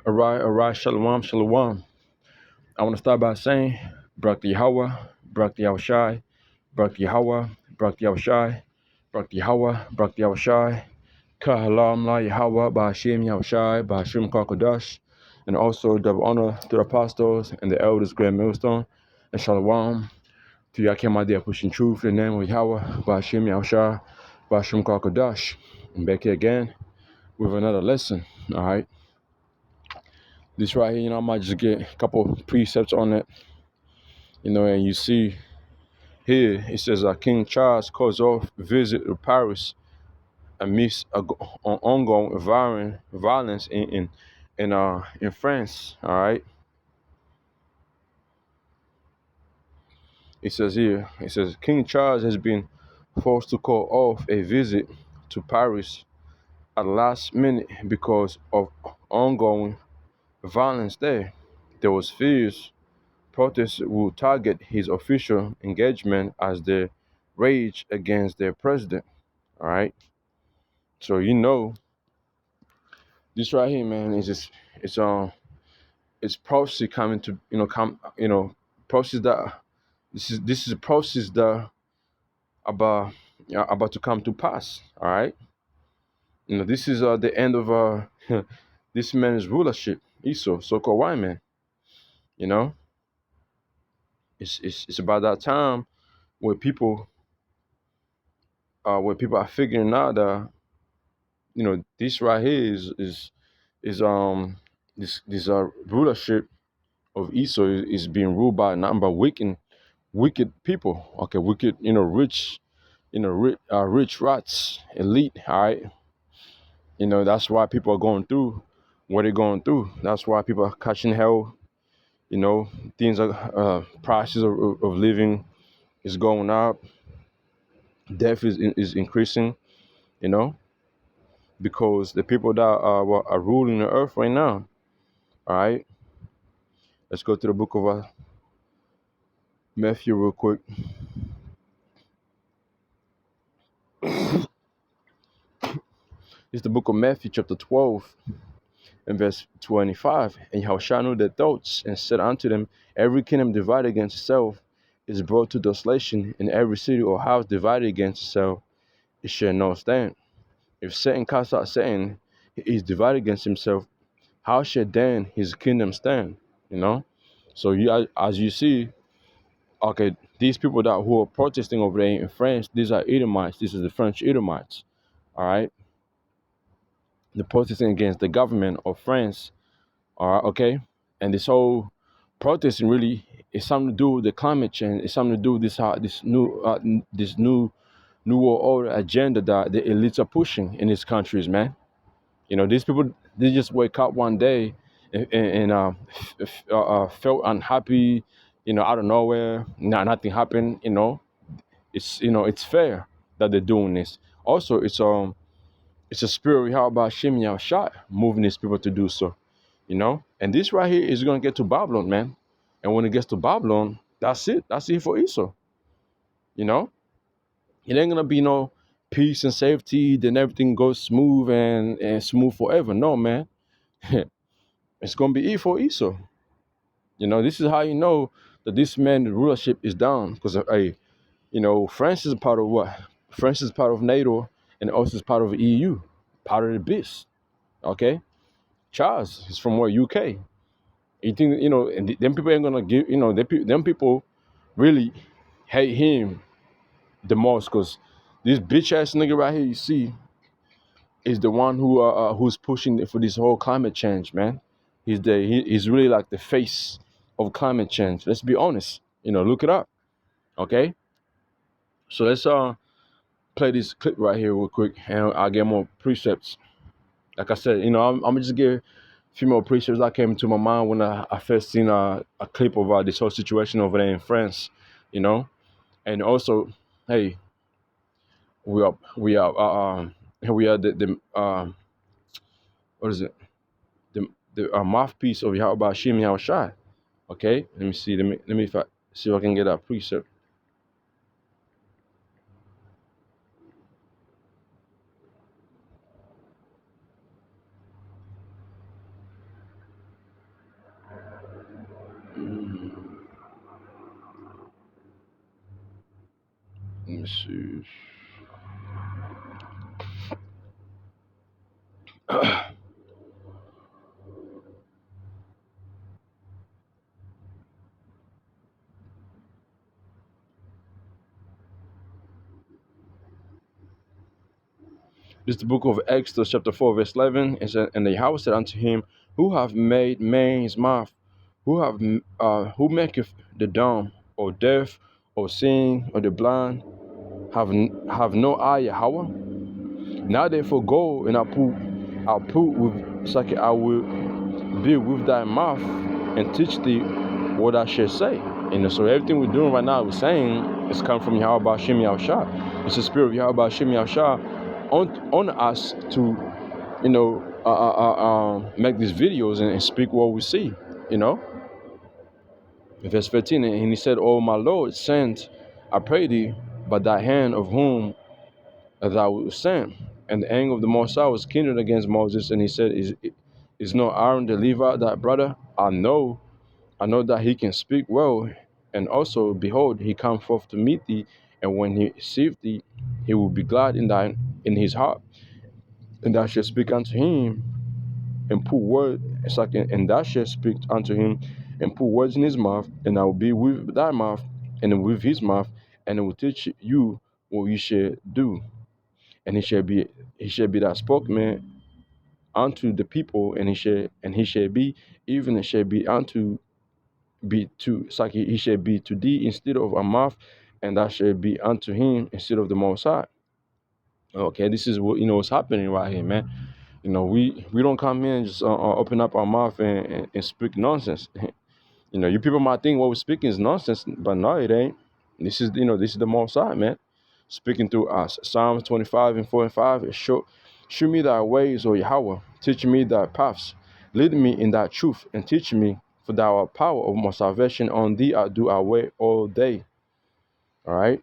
All right, shalom, shalom. I want to start by saying, Brak Yahweh, Brak Yahushai, Brak Yahweh, Brak Yahushai, Brak Yahweh, Brak Yahushai, Kahalam La Yahweh, Ba'ashim Yahushai, Ba'ashim Kakadash, and also double honor to the apostles and the elders, Grand Millstone, and shalom to Yakim Adiyah pushing truth in the name of Yahweh, Ba'ashim Yahushai, Ba'ashim Kakadash. I'm back here again with another lesson, all right? This right here, I might just get a couple precepts on it, and you see here, it says King Charles calls off visit to Paris amidst ongoing violence in France, all right? It says King Charles has been forced to call off a visit to Paris at the last minute because of ongoing violence there. There was fears protests will target his official engagement as they rage against their president. All right. So this right here, man, is just it's prophecy coming to process that this is a process that about about to come to pass. All right. This is the end of this man's rulership, Esau, so-called white man. You know, it's about that time where people are figuring out that this right here is this rulership of Esau is being ruled by a number of wicked people. Okay, wicked, rich, rich rats, elite. All right, that's why people are going through what they're going through. That's why people are catching hell. Things are prices of living is going up. Death is increasing. You know, because the people that are ruling the earth right now. All right, let's go to the book of Matthew real quick. It's the book of Matthew, chapter 12, and verse 25. And Yahushua knew their thoughts, and said unto them, every kingdom divided against itself is brought to desolation, and every city or house divided against itself, it shall not stand. If Satan cast out Satan, he is divided against himself, how shall then his kingdom stand? So as you see, okay, these people who are protesting over there in France, these are Edomites. This is the French Edomites. All right, they're protesting against the government of France. All right, okay, and this whole protesting really is something to do with the climate change. It's something to do with this new world order agenda that the elites are pushing in these countries, man. These people, they just wake up one day and felt unhappy, out of nowhere. Nothing happened. It's fair that they're doing this. Also, it's a spirit how about Shimei shot moving these people to do so. And this right here is gonna get to Babylon, man. And when it gets to Babylon, that's it. That's it for Esau. You know, it ain't gonna be no peace and safety. Then everything goes smooth and smooth forever. No, man. It's gonna be it for Esau. This is how you know that this man's rulership is down because France is part of what? France is part of NATO and also is part of the EU, part of the BIS. Okay, Charles is from where UK. You think and them people ain't gonna give them people really hate him the most because this bitch ass nigga right here you see is the one who's pushing for this whole climate change, man. He's really like the face of climate change. Let's be honest. Look it up. Okay, so let's play this clip right here real quick, and I'll get more precepts. Like I said, I'm gonna just give a few more precepts that came to my mind when I first seen a clip of this whole situation over there in France. And also, hey, we are the what is it the mouthpiece of Yahweh Shim Yahushai. Okay, let me see. See if I can get that precept. Let's see. This is the book of Exodus, chapter 4, verse 11. It said, and the Yahweh said unto him, who have made man's mouth? Who maketh the dumb, or deaf, or seeing, or the blind? Have no eye, Yahweh? Now therefore go, and I'll put with Saki, I will be with thy mouth, and teach thee what I shall say. So everything we're doing right now, we're saying, is coming from Yahweh Shem Yahushua. It's the spirit of Yahweh Shem Yahushua on us to, make these videos and speak what we see. In verse 15, and he said, "O my Lord, send, I pray thee, by thy hand of whom thou wilt send." And the anger of the Most High was kindled against Moses, and he said, "Is no Aaron the Levite thy brother? I know that he can speak well, and also, behold, he come forth to meet thee, and when he seeth thee, he will be glad in his heart, and thou shalt speak unto him, and put word, and thou shalt speak unto him, and put words in his mouth, and I will be with thy mouth, and with his mouth, and I will teach you what you shall do, and he shall be thy spokesman unto the people, and he shall be, even it shall be unto be to he shall be to thee instead of a mouth, and thou shalt be unto him instead of the Most High. Okay, this is what what's happening right here, man. We don't come here and just open up our mouth and speak nonsense. You people might think what we're speaking is nonsense, but no, it ain't. This is the Most High, man, speaking through us. Psalms 25 and 4 and 5 is show me thy ways, O Yahweh. Teach me thy paths. Lead me in thy truth and teach me, for thou art power of my salvation. On thee I do I wait all day. All right.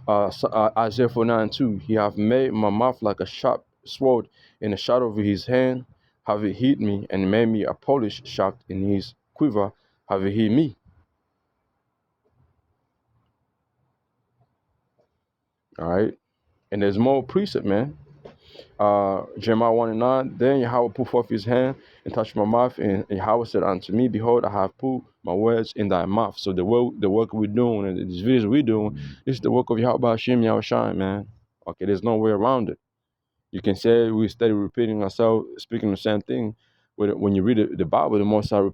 Isaiah 49:2. He hath made my mouth like a sharp sword, in the shadow of his hand have he hid me, and made me a polished shaft in his quiver have he hid me. All right. And there's more precept, man. Jeremiah 1:9. Then Yahweh put forth his hand and touched my mouth, and Yahweh said unto me, behold, I have put my words in thy mouth. So the work we're doing, and these videos we're doing, this is the work of Yahweh Hashem Yahushua, man. Okay, there's no way around it. You can say we steady repeating ourselves, speaking the same thing. When you read the Bible, the Most High,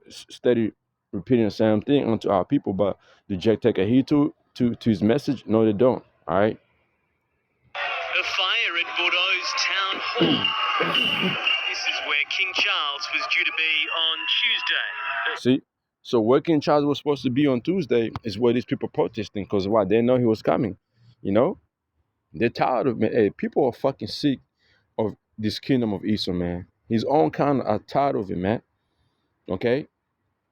steady repeating the same thing unto our people. But do Jack take a heed to his message? No, they don't. All right. A fire at Bordeaux's town hall. This is where King Charles was due to be on Tuesday. See, so where King Charles was supposed to be on Tuesday is where these people protesting, because why? They know he was coming. They're tired of, man. Hey, people are fucking sick of this kingdom of Esau, man. His own kind are tired of it, man. Okay,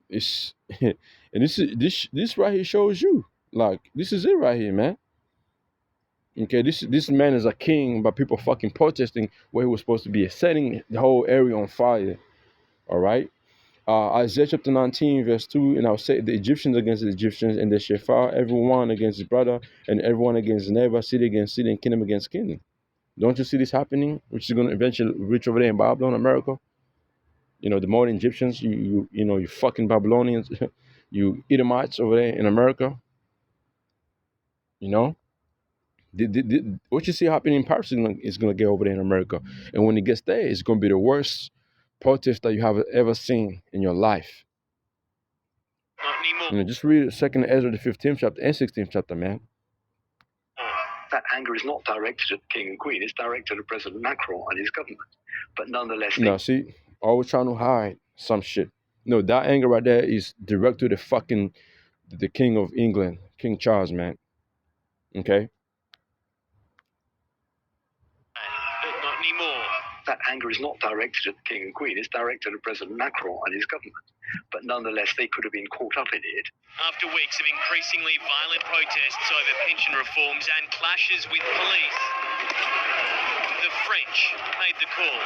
it's and this right here shows you, like, this is it right here, man. Okay, this man is a king, but people fucking protesting where he was supposed to be, setting the whole area on fire. All right. Isaiah chapter 19, verse 2, and I'll set the Egyptians against the Egyptians, and they shall fight everyone against his brother, and everyone against his neighbor, city against city, and kingdom against kingdom. Don't you see this happening? Which is going to eventually reach over there in Babylon, America. The modern Egyptians, you fucking Babylonians, you Edomites over there in America. What you see happening in Paris is going to get over there in America. And when it gets there, it's going to be the worst protest that you have ever seen in your life. Not anymore. Just read 2 Ezra, the 15th chapter and 16th chapter, man. That anger is not directed at the king and queen, it's directed at President Macron and his government. But nonetheless... No, see, always trying to hide some shit. No, that anger right there is direct to the King of England, King Charles, man. Okay? But not anymore. That anger is not directed at the king and queen, it's directed at President Macron and his government. But nonetheless, they could have been caught up in it. After weeks of increasingly violent protests over pension reforms and clashes with police, the French made the call.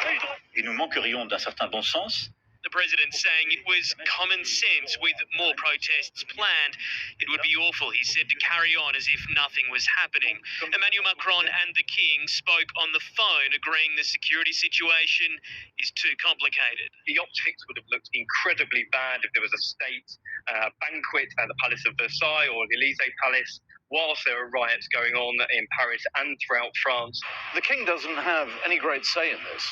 Et nous manquerions d'un certain bon sens The president saying it was common sense with more protests planned. It would be awful, he said, to carry on as if nothing was happening. Emmanuel Macron and the king spoke on the phone, agreeing the security situation is too complicated. The optics would have looked incredibly bad if there was a state banquet at the Palace of Versailles or the Elysee Palace whilst there are riots going on in Paris and throughout France. The king doesn't have any great say in this.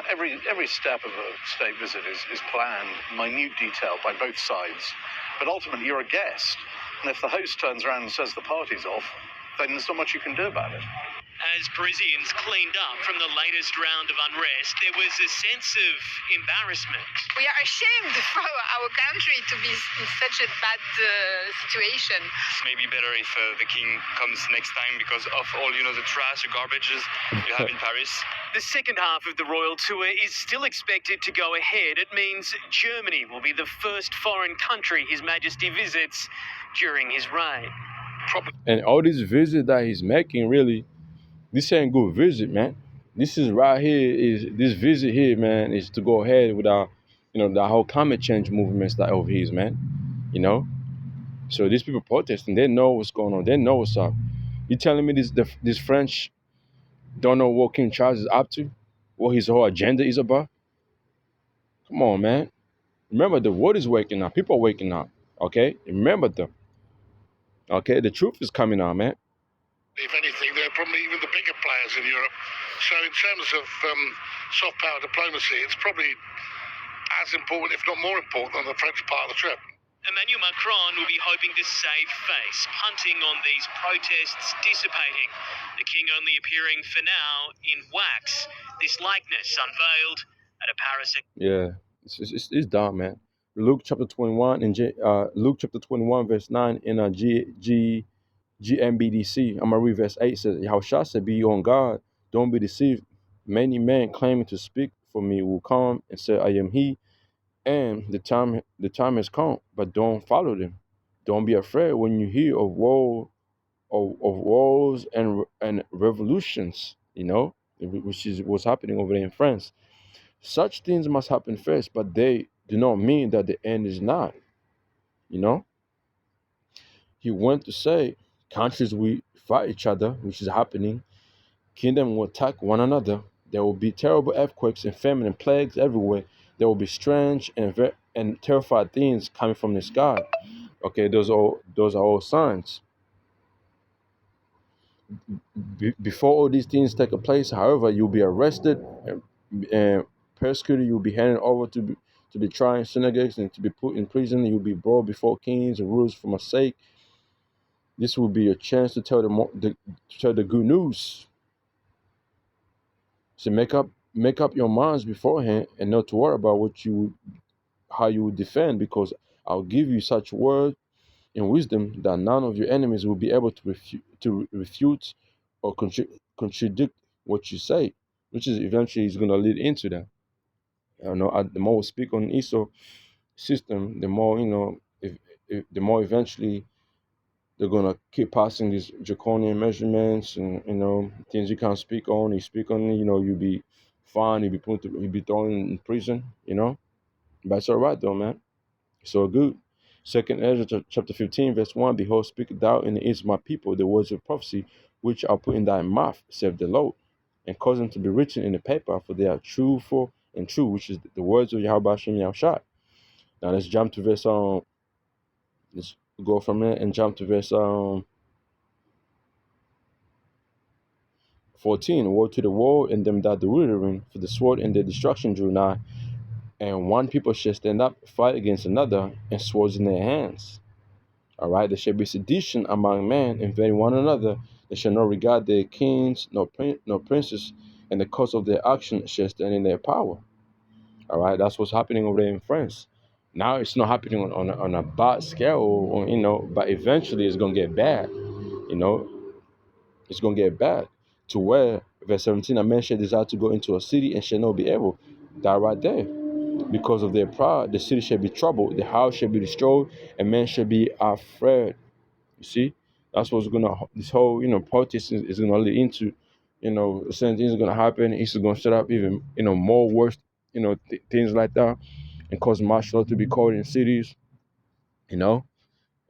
Every step of a state visit is planned, minute detail by both sides. But ultimately, you're a guest, and if the host turns around and says the party's off, then there's not much you can do about it. As Parisians cleaned up from the latest round of unrest, there was a sense of embarrassment. We are ashamed for our country to be in such a bad situation. Maybe better if the king comes next time because of all, the trash, the garbages you have in Paris. The second half of the royal tour is still expected to go ahead. It means Germany will be the first foreign country His Majesty visits during his reign. And all these visits that he's making, really, this ain't good visit, man. This is right here is this visit here, man, is to go ahead with our, the whole climate change movements that of his, man. You know, so these people protesting, they know what's going on, they know what's up. You telling me this French don't know what King Charles is up to, what his whole agenda is about? Come on, man. Remember, the world is waking up. People are waking up. Okay, remember them. Okay, the truth is coming out, man. If anything, they're probably even the bigger players in Europe. So in terms of soft power diplomacy, it's probably as important, if not more important, than the French part of the trip. Emmanuel Macron will be hoping to save face, punting on these protests dissipating. The king only appearing for now in wax. This likeness unveiled at a Paris. Yeah, it's dumb, man. Luke chapter 21 and Luke chapter 21 verse 9 in GMBDC. I'm gonna read verse 8 says, Yahushua said, be on guard, don't be deceived. Many men claiming to speak for me will come and say, I am he, and the time has come, but don't follow them. Don't be afraid when you hear of wars and revolutions, which is what's happening over there in France. Such things must happen first, but they do not mean that the end is not. He went to say, countries will fight each other, which is happening. Kingdom will attack one another. There will be terrible earthquakes and famine and plagues everywhere. There will be strange and terrified things coming from the sky. Okay, those are all signs. Before all these things take place, however, you'll be arrested and persecuted. You'll be handed over to be tried in synagogues and to be put in prison. You'll be brought before kings and rulers for my sake. This will be a chance to tell the good news. So make up your minds beforehand and not to worry about how you would defend, because I'll give you such word and wisdom that none of your enemies will be able to refute or contradict what you say, which is eventually is going to lead into that. The more we speak on Esau system, the more the more eventually they're gonna keep passing these draconian measurements and things you can't speak on. You speak on, you'll be fined, you'll be thrown in prison, But it's all right though, man. It's all good. Second Ezra chapter 15, verse 1, behold, speak thou in the ears of my people the words of prophecy, which I put in thy mouth, saith the Lord, and cause them to be written in the paper, for they are truthful and true, which is the words of Yahweh Hashem Yahushua. Now let's jump to verse let's go from there and jump to verse 14. Woe to the war and them that do withering, for the sword and their destruction drew nigh, and one people shall stand up, fight against another, and swords in their hands. All right, there shall be sedition among men, invading one another. They shall not regard their kings nor princes, and the cause of their action shall stand in their power. All right, that's what's happening over there in France. Now it's not happening on a bad scale, but eventually it's gonna get bad. It's gonna get bad to where verse 17, a man shall desire to go into a city and shall not be able. That right there. Because of their pride, the city shall be troubled, the house shall be destroyed, and men shall be afraid. You see, that's what's this whole protest is gonna lead into. Certain things are gonna happen. It's gonna set up even more worse, things like that. and cause martial law to be called in cities, you know,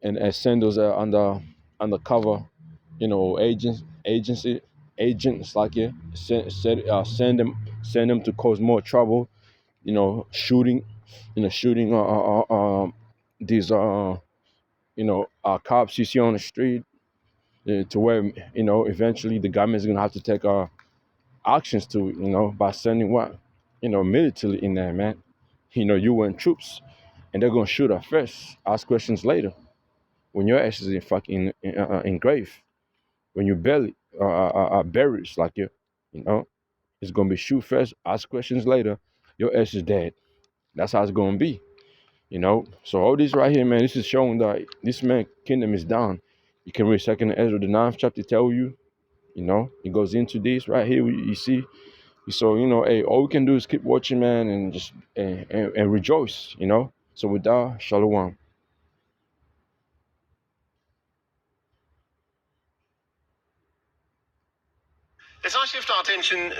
and send those undercover, you know, agents like yeah, send them to cause more trouble, you know, shooting these cops you see on the street, to where, you know, eventually the government is gonna have to take actions to it, you know, by sending what, you know, military in there, man. You know, you want troops, and they're gonna shoot at first, ask questions later. When your ass is in fucking in grave, when you barely buried, like you know, it's gonna be shoot first, ask questions later. Your ass is dead. That's how it's gonna be, you know. So all this right here, man, this is showing that this man kingdom is down. You can read Second Ezra the 9th chapter tell you, you know, it goes into this right here. You see, so you know, hey, all we can do is keep watching, man, and just and rejoice, you know. So with that, shalom. Let's now shift our attention